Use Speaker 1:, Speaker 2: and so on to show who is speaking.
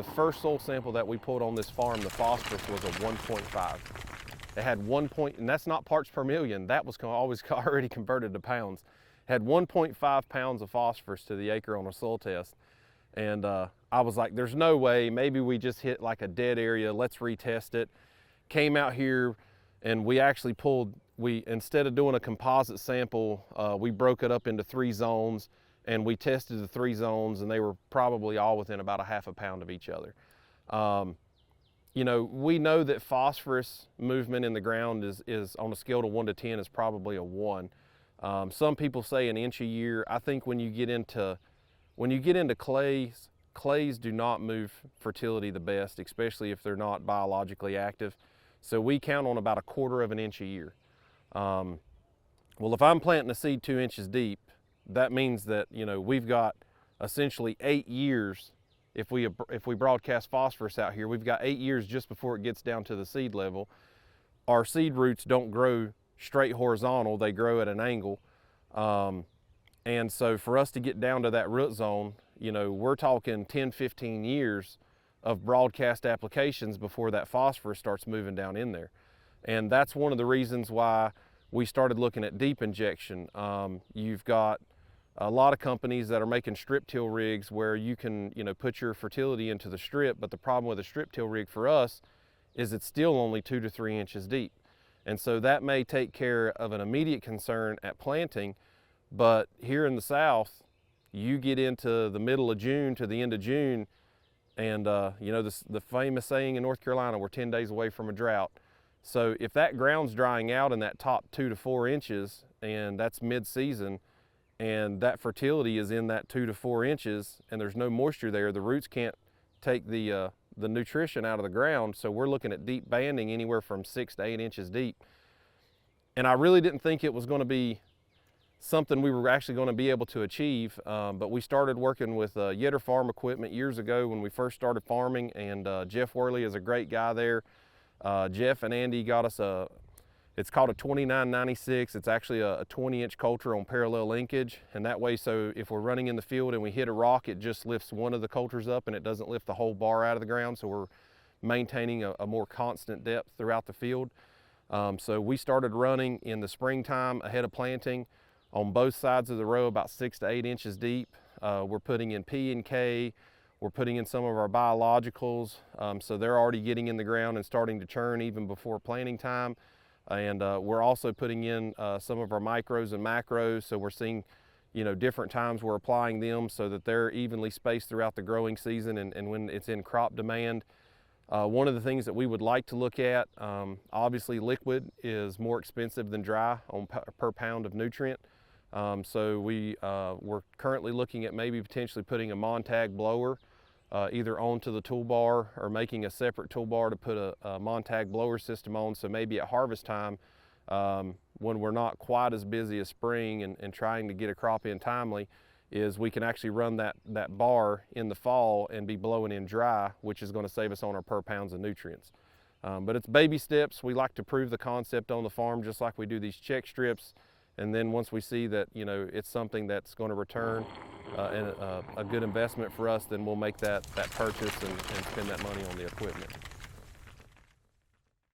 Speaker 1: the first soil sample that we pulled on this farm, the phosphorus was a 1.5. It had 1 point, and that's not parts per million. That was always already converted to pounds. It had 1.5 pounds of phosphorus to the acre on a soil test. And I was like, there's no way, maybe we just hit like a dead area, let's retest it. Came out here and we actually pulled, instead of doing a composite sample, we broke it up into 3 zones and we tested the 3 zones and they were probably all within about a half a pound of each other. You know, we know that phosphorus movement in the ground is on a scale of 1 to 10 is probably a 1. Some people say an inch a year. I think when you get into clays do not move fertility the best, especially if they're not biologically active. So we count on about 1/4 of an inch a year. Well, if I'm planting a seed 2 inches deep, that means that, you know, we've got essentially 8 years. If we broadcast phosphorus out here, we've got 8 years just before it gets down to the seed level. Our seed roots don't grow straight horizontal, they grow at an angle. And so for us to get down to that root zone, you know, we're talking 10, 15 years of broadcast applications before that phosphorus starts moving down in there. And that's one of the reasons why we started looking at deep injection. You've got a lot of companies that are making strip till rigs where you can, you know, put your fertility into the strip, but the problem with a strip till rig for us is it's still only 2 to 3 inches deep. And so that may take care of an immediate concern at planting, but here in the South, you get into the middle of June to the end of June, and you know, the famous saying in North Carolina, we're 10 days away from a drought. So if that ground's drying out in that top 2 to 4 inches, and that's mid-season, and that fertility is in that 2 to 4 inches, and there's no moisture there, the roots can't take the nutrition out of the ground. So we're looking at deep banding anywhere from 6 to 8 inches deep. And I really didn't think it was going to be something we were actually going to be able to achieve, but we started working with Yetter Farm Equipment years ago when we first started farming, and Jeff Worley is a great guy there. Jeff and Andy got us it's called a 2996. It's actually a 20-inch coulter on parallel linkage, and that way, so if we're running in the field and we hit a rock, it just lifts one of the coulters up and it doesn't lift the whole bar out of the ground, so we're maintaining a more constant depth throughout the field. So we started running in the springtime ahead of planting on both sides of the row about 6 to 8 inches deep. We're putting in P and K, we're putting in some of our biologicals, so they're already getting in the ground and starting to churn even before planting time. And we're also putting in some of our micros and macros, so we're seeing, you know, different times we're applying them so that they're evenly spaced throughout the growing season and when it's in crop demand. One of the things that we would like to look at, obviously liquid is more expensive than dry on per pound of nutrient. So we're currently looking at maybe potentially putting a Montag blower either onto the toolbar or making a separate toolbar to put a Montag blower system on. So maybe at harvest time, when we're not quite as busy as spring and trying to get a crop in timely, is we can actually run that bar in the fall and be blowing in dry, which is going to save us on our per pounds of nutrients. But it's baby steps. We like to prove the concept on the farm just like we do these check strips. And then once we see that, you know, it's something that's going to return and a good investment for us, then we'll make that purchase and spend that money on the equipment.